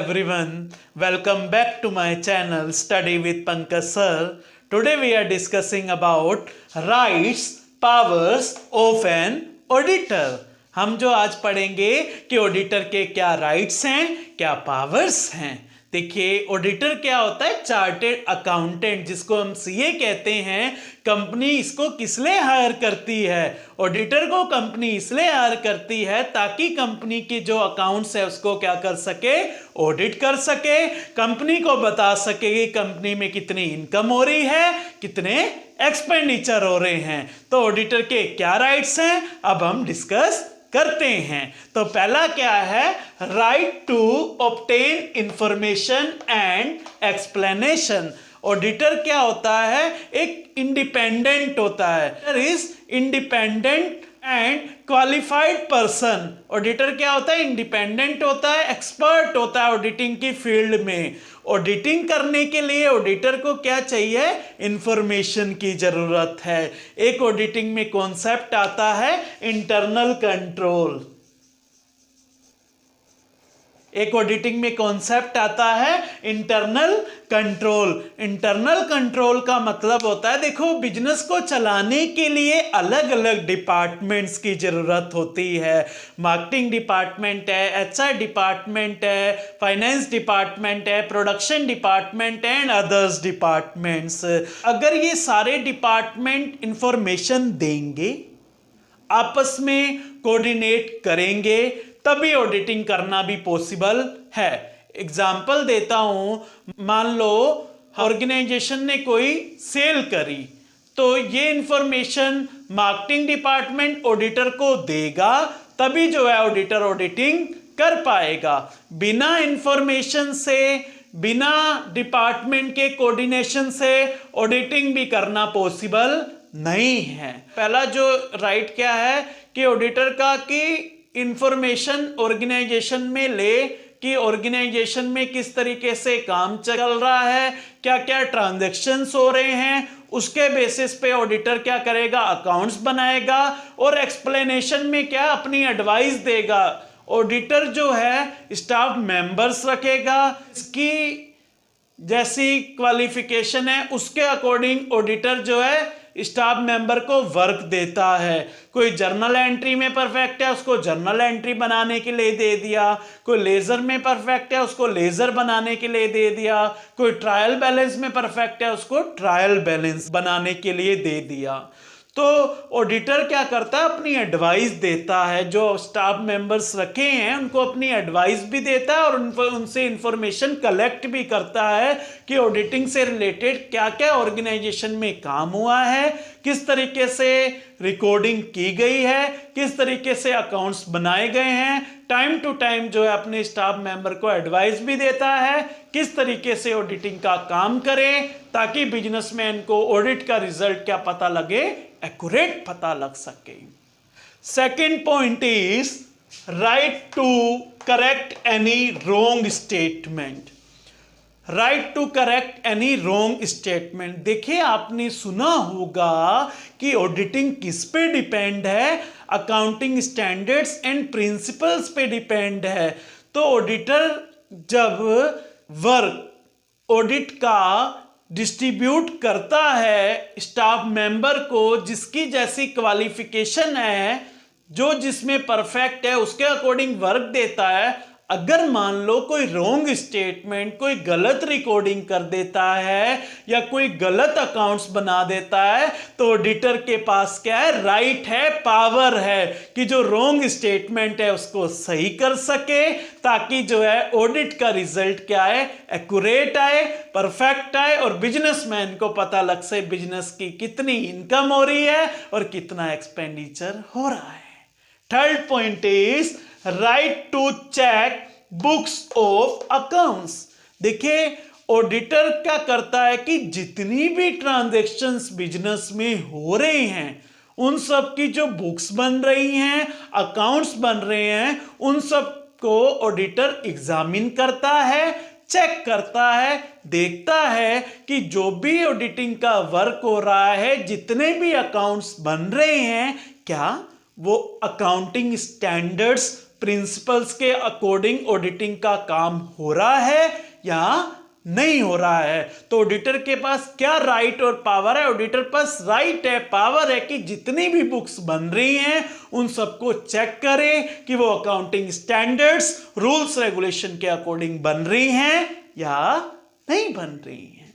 everyone, welcome back to my channel Study with Pankaj Sir. Today we are discussing about rights, powers of an auditor. हम जो आज पढ़ेंगे कि auditor के क्या राइट्स हैं, क्या पावर्स हैं। देखिए ऑडिटर क्या होता है, चार्टेड अकाउंटेंट, जिसको हम सीए कहते हैं। कंपनी इसको किस लिए हायर करती है? ऑडिटर को कंपनी इसलिए हायर करती है ताकि कंपनी के जो अकाउंट्स है उसको क्या कर सके, ऑडिट कर सके, कंपनी को बता सके कि कंपनी में कितनी इनकम हो रही है, कितने एक्सपेंडिचर हो रहे हैं। तो ऑडिटर के क्या राइट्स हैं अब हम डिस्कस करते हैं। तो पहला क्या है, right to obtain information and explanation. Auditor क्या होता है, एक इंडिपेंडेंट होता है, is independent and qualified person. Auditor क्या होता है, इंडिपेंडेंट होता है, एक्सपर्ट होता है ऑडिटिंग की फील्ड में। ऑडिटिंग करने के लिए ऑडिटर को क्या चाहिए, इंफॉर्मेशन की जरूरत है। एक ऑडिटिंग में कॉन्सेप्ट आता है इंटरनल कंट्रोल। एक ऑडिटिंग में कॉन्सेप्ट आता है इंटरनल कंट्रोल। इंटरनल कंट्रोल का मतलब होता है, देखो बिजनेस को चलाने के लिए अलग अलग डिपार्टमेंट्स की जरूरत होती है। मार्केटिंग डिपार्टमेंट है, एचआर डिपार्टमेंट है, फाइनेंस डिपार्टमेंट है, production department and others departments. अगर ये सारे डिपार्टमेंट इंफॉर्मेशन देंगे, आपस में कोऑर्डिनेट करेंगे, तभी ऑडिटिंग करना भी पॉसिबल है। एग्जाम्पल देता हूं, मान लो ऑर्गेनाइजेशन ने कोई सेल करी, तो ये इंफॉर्मेशन मार्केटिंग डिपार्टमेंट ऑडिटर को देगा, तभी जो है ऑडिटर ऑडिटिंग कर पाएगा। बिना इंफॉर्मेशन से, बिना डिपार्टमेंट के कोऑर्डिनेशन से ऑडिटिंग भी करना पॉसिबल नहीं है। पहला जो राइट क्या है कि ऑडिटर का कि इंफॉर्मेशन ऑर्गेनाइजेशन में ले कि ऑर्गेनाइजेशन में किस तरीके से काम चल रहा है, क्या क्या ट्रांजैक्शंस हो रहे हैं, उसके बेसिस पे ऑडिटर क्या करेगा, अकाउंट्स बनाएगा और एक्सप्लेनेशन में क्या अपनी एडवाइस देगा। ऑडिटर जो है स्टाफ मेंबर्स रखेगा, इसकी जैसी क्वालिफिकेशन है उसके अकॉर्डिंग ऑडिटर जो है स्टाफ मेंबर को वर्क देता है। कोई जर्नल एंट्री में परफेक्ट है, उसको जर्नल एंट्री बनाने के लिए दे दिया। कोई लेजर में परफेक्ट है, उसको लेजर बनाने के लिए दे दिया। कोई ट्रायल बैलेंस में परफेक्ट है, उसको ट्रायल बैलेंस बनाने के लिए दे दिया। तो ऑडिटर क्या करता है, अपनी एडवाइस देता है। जो स्टाफ मेंबर्स रखे हैं उनको अपनी एडवाइस भी देता है और उनसे इंफॉर्मेशन कलेक्ट भी करता है कि ऑडिटिंग से रिलेटेड क्या क्या ऑर्गेनाइजेशन में काम हुआ है, किस तरीके से रिकॉर्डिंग की गई है, किस तरीके से अकाउंट्स बनाए गए हैं। टाइम टू टाइम जो है अपने स्टाफ मेंबर को एडवाइस भी देता है किस तरीके से ऑडिटिंग का काम करें, ताकि बिजनेसमैन को ऑडिट का रिजल्ट क्या पता लगे, एक्यूरेट पता लग सके। Second point is right to correct any wrong statement. Right to correct any wrong statement. देखिए आपने सुना होगा कि ऑडिटिंग किस पे डिपेंड है, अकाउंटिंग स्टैंडर्ड्स एंड प्रिंसिपल्स पे डिपेंड है। तो ऑडिटर जब वर्क ऑडिट का डिस्ट्रीब्यूट करता है स्टाफ मेंबर को, जिसकी जैसी क्वालिफिकेशन है, जो जिसमें परफेक्ट है, उसके अकॉर्डिंग वर्क देता है। अगर मान लो कोई रॉन्ग स्टेटमेंट, कोई गलत रिकॉर्डिंग कर देता है या कोई गलत अकाउंट्स बना देता है, तो ऑडिटर के पास क्या है, राइट है, पावर है कि जो रॉन्ग स्टेटमेंट है उसको सही कर सके, ताकि जो है ऑडिट का रिजल्ट क्या है, एक्यूरेट आए, परफेक्ट आए और बिजनेसमैन को पता लग सके बिजनेस की कितनी इनकम हो रही है और कितना एक्सपेंडिचर हो रहा है। Third point is right to check books of accounts. देखिए ऑडिटर क्या करता है कि जितनी भी ट्रांजैक्शंस बिजनेस में हो रहे हैं, उन सब की जो बुक्स बन रही हैं, अकाउंट्स बन रहे हैं, उन सब को ऑडिटर एग्जामिन करता है, चेक करता है, देखता है कि जो भी ऑडिटिंग का वर्क हो रहा है, जितने भी अकाउंट्स बन रहे हैं, क्या वो अकाउंटिंग स्टैंडर्ड्स प्रिंसिपल्स के अकॉर्डिंग ऑडिटिंग का काम हो रहा है या नहीं हो रहा है। तो ऑडिटर के पास क्या राइट और पावर है? ऑडिटर पास राइट है, पावर है कि जितनी भी बुक्स बन रही हैं उन सबको चेक करे कि वो अकाउंटिंग स्टैंडर्ड्स, रूल्स, रेगुलेशन के अकॉर्डिंग बन रही हैं या नहीं बन रही हैं।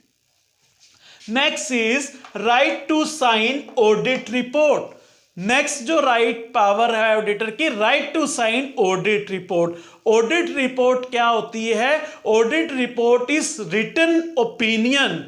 Next is right to sign audit report. Next जो राइट पावर है ऑडिटर की, right to sign audit report. Audit report क्या होती है? Audit report is written opinion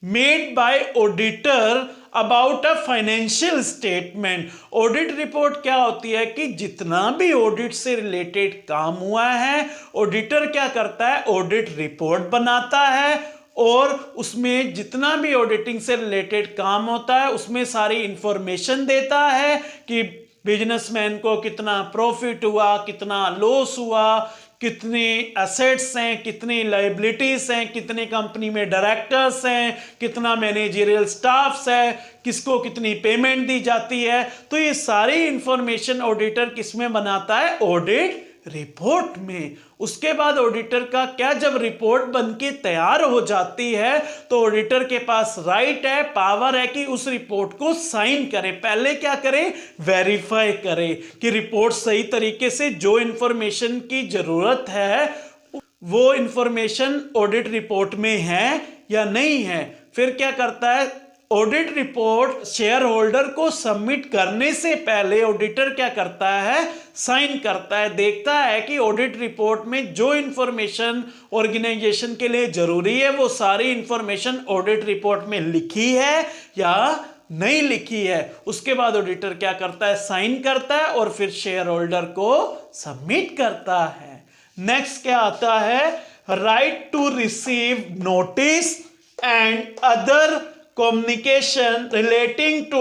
made by auditor about a financial statement. Audit report क्या होती है कि जितना भी ऑडिट से रिलेटेड काम हुआ है ऑडिटर क्या करता है? ऑडिट रिपोर्ट बनाता है और उसमें जितना भी ऑडिटिंग से रिलेटेड काम होता है उसमें सारी इंफॉर्मेशन देता है कि बिजनेसमैन को कितना प्रॉफिट हुआ, कितना लॉस हुआ, कितनी एसेट्स हैं, कितनी लायबिलिटीज हैं, कितने कंपनी में डायरेक्टर्स हैं, कितना मैनेजरियल स्टाफ्स है, किसको कितनी पेमेंट दी जाती है। तो ये सारी इंफॉर्मेशन ऑडिटर किसमें बनाता है? ऑडिट रिपोर्ट में। उसके बाद ऑडिटर का क्या, जब रिपोर्ट बनके तैयार हो जाती है तो ऑडिटर के पास राइट है, पावर है कि उस रिपोर्ट को साइन करे। पहले क्या करे? वेरीफाई करे कि रिपोर्ट सही तरीके से जो इंफॉर्मेशन की जरूरत है वो इंफॉर्मेशन ऑडिट रिपोर्ट में है या नहीं है। फिर क्या करता है? ऑडिट रिपोर्ट शेयर होल्डर को सबमिट करने से पहले ऑडिटर क्या करता है? साइन करता है, देखता है कि ऑडिट रिपोर्ट में जो इंफॉर्मेशन ऑर्गेनाइजेशन के लिए जरूरी है वो सारी इंफॉर्मेशन ऑडिट रिपोर्ट में लिखी है या नहीं लिखी है। उसके बाद ऑडिटर क्या करता है? साइन करता है और फिर शेयर होल्डर को सबमिट करता है। नेक्स्ट क्या आता है? Right to receive notice and other communication relating to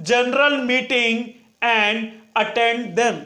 general meeting and attend them।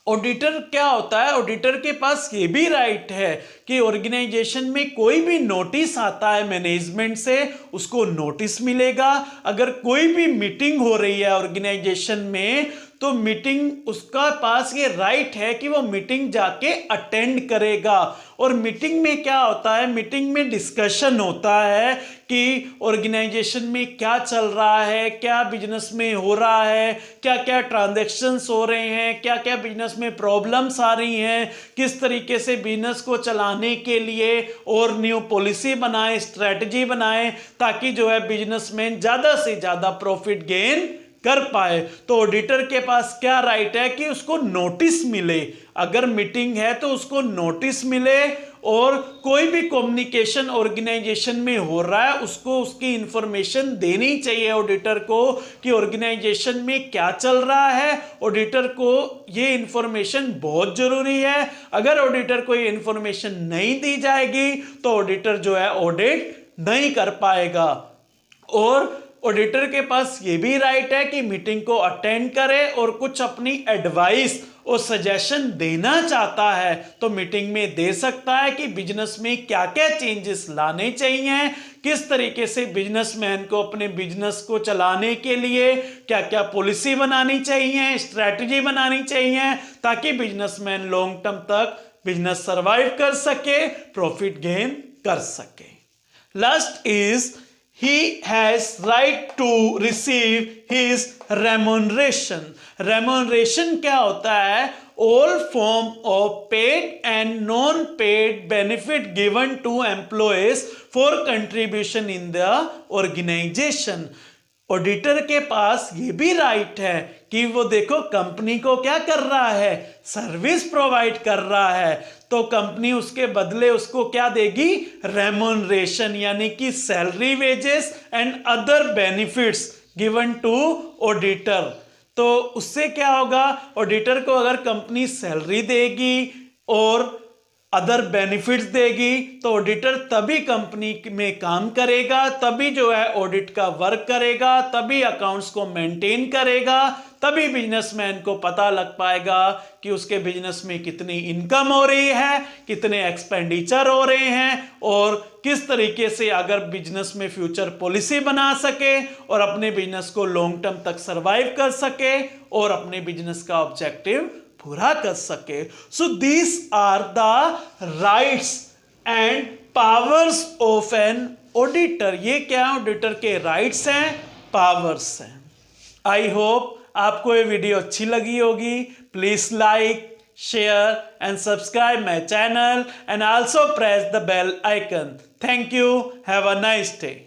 Auditor क्या होता है? ऑडिटर के पास ये भी राइट है कि ऑर्गेनाइजेशन में कोई भी नोटिस आता है मैनेजमेंट से उसको नोटिस मिलेगा। अगर कोई भी मीटिंग हो रही है ऑर्गेनाइजेशन में तो मीटिंग उसका पास ये राइट है कि वो मीटिंग जाके अटेंड करेगा। और मीटिंग में क्या होता है? मीटिंग में डिस्कशन होता है कि ऑर्गेनाइजेशन में क्या चल रहा है, क्या बिजनेस में हो रहा है, क्या क्या ट्रांजैक्शंस हो रहे हैं, क्या क्या बिजनेस में प्रॉब्लम्स आ रही हैं, किस तरीके से बिजनेस को चलाने के लिए और न्यू पॉलिसी बनाए, स्ट्रेटजी बनाए ताकि जो है बिजनेसमैन ज़्यादा से ज़्यादा प्रॉफिट गेन कर पाए। तो ऑडिटर के पास क्या राइट है कि उसको नोटिस मिले। अगर मीटिंग है तो उसको नोटिस मिले और कोई भी कम्युनिकेशन ऑर्गेनाइजेशन में हो रहा है उसको उसकी इंफॉर्मेशन देनी चाहिए ऑडिटर को कि ऑर्गेनाइजेशन में क्या चल रहा है। ऑडिटर को ये इंफॉर्मेशन बहुत जरूरी है। अगर ऑडिटर को ये इंफॉर्मेशन नहीं दी जाएगी तो ऑडिटर जो है ऑडिट नहीं कर पाएगा। और ऑडिटर के पास ये भी राइट है कि मीटिंग को अटेंड करे और कुछ अपनी एडवाइस और सजेशन देना चाहता है तो मीटिंग में दे सकता है कि बिजनेस में क्या क्या चेंजेस लाने चाहिए, किस तरीके से बिजनेसमैन को अपने बिजनेस को चलाने के लिए क्या क्या पॉलिसी बनानी चाहिए, स्ट्रैटेजी बनानी चाहिए ताकि बिजनेसमैन लॉन्ग टर्म तक बिजनेस सर्वाइव कर सके, प्रॉफिट गेन कर सके। Last is he has right to receive his remuneration। remuneration क्या होता है? all form of paid and non-paid benefit given to employees for contribution in the organization। Auditor के पास ये भी राइट है कि वो देखो कंपनी को क्या कर रहा है? सर्विस प्रोवाइड कर रहा है तो कंपनी उसके बदले उसको क्या देगी? रेम्यूनरेशन, यानी कि salary, wages and other benefits given to auditor. तो उससे क्या होगा? ऑडिटर को अगर कंपनी सैलरी देगी और अदर बेनिफिट्स देगी तो ऑडिटर तभी कंपनी में काम करेगा, तभी जो है ऑडिट का वर्क करेगा, तभी अकाउंट्स को मेंटेन करेगा, तभी बिजनेसमैन को पता लग पाएगा कि उसके बिजनेस में कितनी इनकम हो रही है, कितने एक्सपेंडिचर हो रहे हैं और किस तरीके से अगर बिजनेस में फ्यूचर पॉलिसी बना सके और अपने बिजनेस को लॉन्ग टर्म तक सर्वाइव कर सके और अपने बिजनेस का ऑब्जेक्टिव पूरा कर सके। So this are the rights and powers of an auditor. ये क्या है? ऑडिटर के राइट्स हैं, पावर्स हैं। आई होप आपको ये वीडियो अच्छी लगी होगी। Please like, share and subscribe my channel and also press the bell icon. Thank you. Have a nice day.